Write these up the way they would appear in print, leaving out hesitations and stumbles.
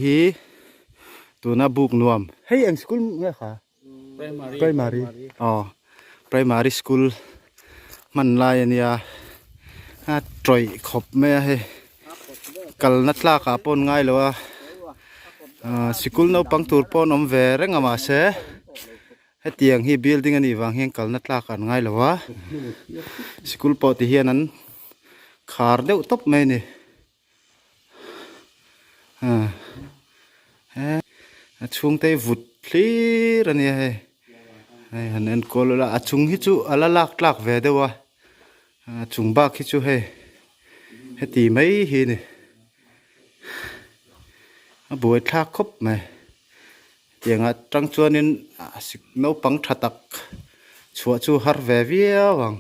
hi tu na buk nuam hey ang school nghe khá primary primary school man lai ania ha troi khop me he kal na tla ka pon ngai lo school no pang tur pon om ve reng ama se he tiang hi building ani wang heng kal na tla kan ngai lo wa school po ti hian an khar deuh top mai ni chung te vut thlir ania he han en kol la achung hi chu ala lak tlak ve dewa chung bak hi chu he ti mai hi ni a buai thak khop mai tianga tang chuanin no pang thatak chua chu har ve via wang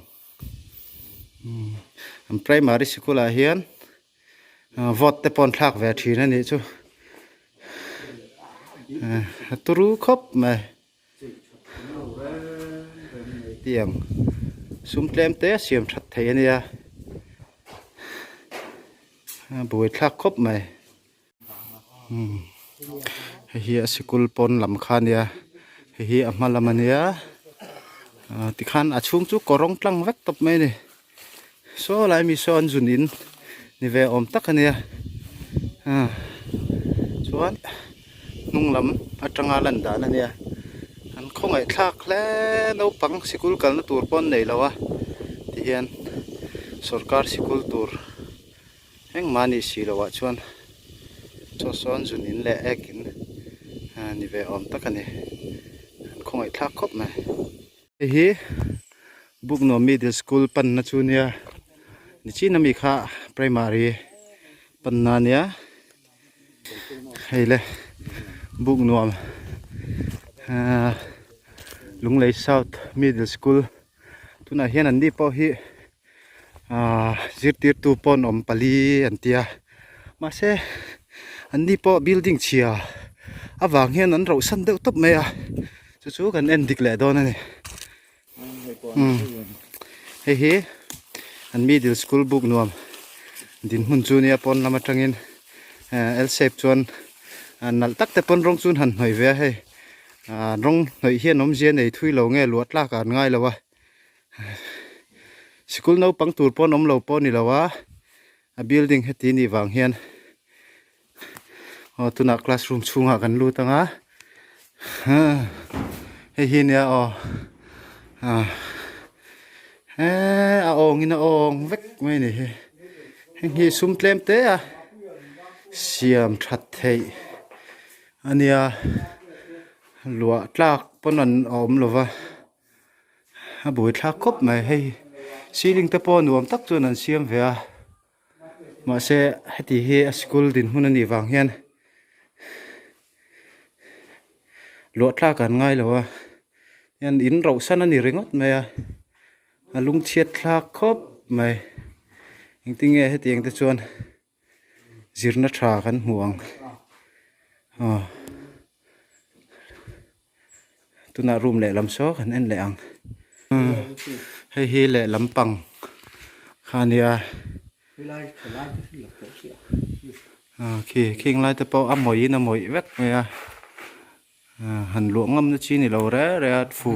primary school a hian vote te pon thak ve thina ni chu turu khop mai tiang sum tlem te siam that thei ania buai thak khop mai hi school pon lam khania hi amalamania tikhan achung chu korong tlang vek top mai ni so lai mi son junin ni ve om tak ania chuan nung lam atanga lan dan ania an khongai thak hle no pang school kal na tur pon nei lawa ti hian sarkar school tur heng mani si lawa chuan so son junin le ekin ni ve om tak ani an khongai thak khop mai hi book no middle school pan na chunia ni chi na mi kha primary pan na nia heile book no lunglei south middle school tuna hian an ni po hi zirtir tu pon om pali antia ma se an ni po building chia awang hian an ro san deuh top mai chu kan en dik le don ani hi an middle school book nuam din hun chunia pon lama tangin l shape chuan nal tak te pon rong chun han hoi ve he rong hoi hian om je nei thui lo nge luat la kan ngai lawa school no pang tur pon om lo pon ni lawa a building heti ni wang hian tuna classroom chunga kan lu tanga hi nia a ong ina ong vek mai ni hi sum tlem te siam that thei ania lua tlak ponan om lova a bui thak khop mai hei ceiling te pon nuam tak chuan an siam ve ma se heti hi a school din hun ani wang hian lua tlak kan ngai lawa yan in ro san ani ringot mai a lung thiat thak khop mai engtinge heti eng te chuan zirna tha kan huang tuna room le lam so kan en le ang hi le lampang khania king lai te pau amoi na moi vek me han lu ngam na chi ni lo re at fu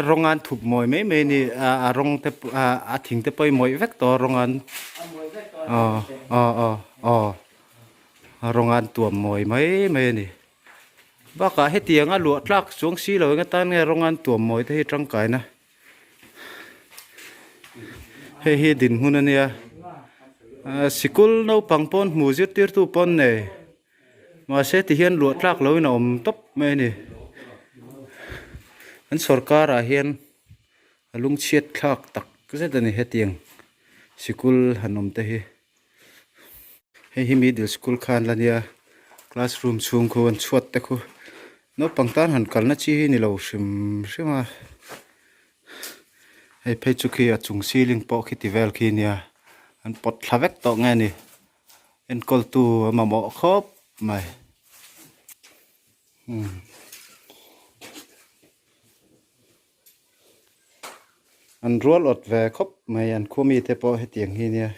rongan thup moi me ni rong te thing te poi moi vek to rongan rongan tuam moi mai me ni ba ka he tianga lu tlak chung si lo nga tan nge rongan tuam moi te hi tang kai na he din hun ania school no pangpon muzir tir tu pon ne ma se ti hian lu tlak lo na om top mai ni an sarkar a hian alung chiat thak tak zet ani hetiang school hanom te hi middle school khan lania classroom chung ko an chuat te khu no pangtan han kalna chi ni lo shima hei phei chu khi a chung ceiling po khi ti vel khi nia an pot thavek to nge ni en kol tu ma mo khop mai an roll ot ve khop mai an khomi te po hetiang hi nia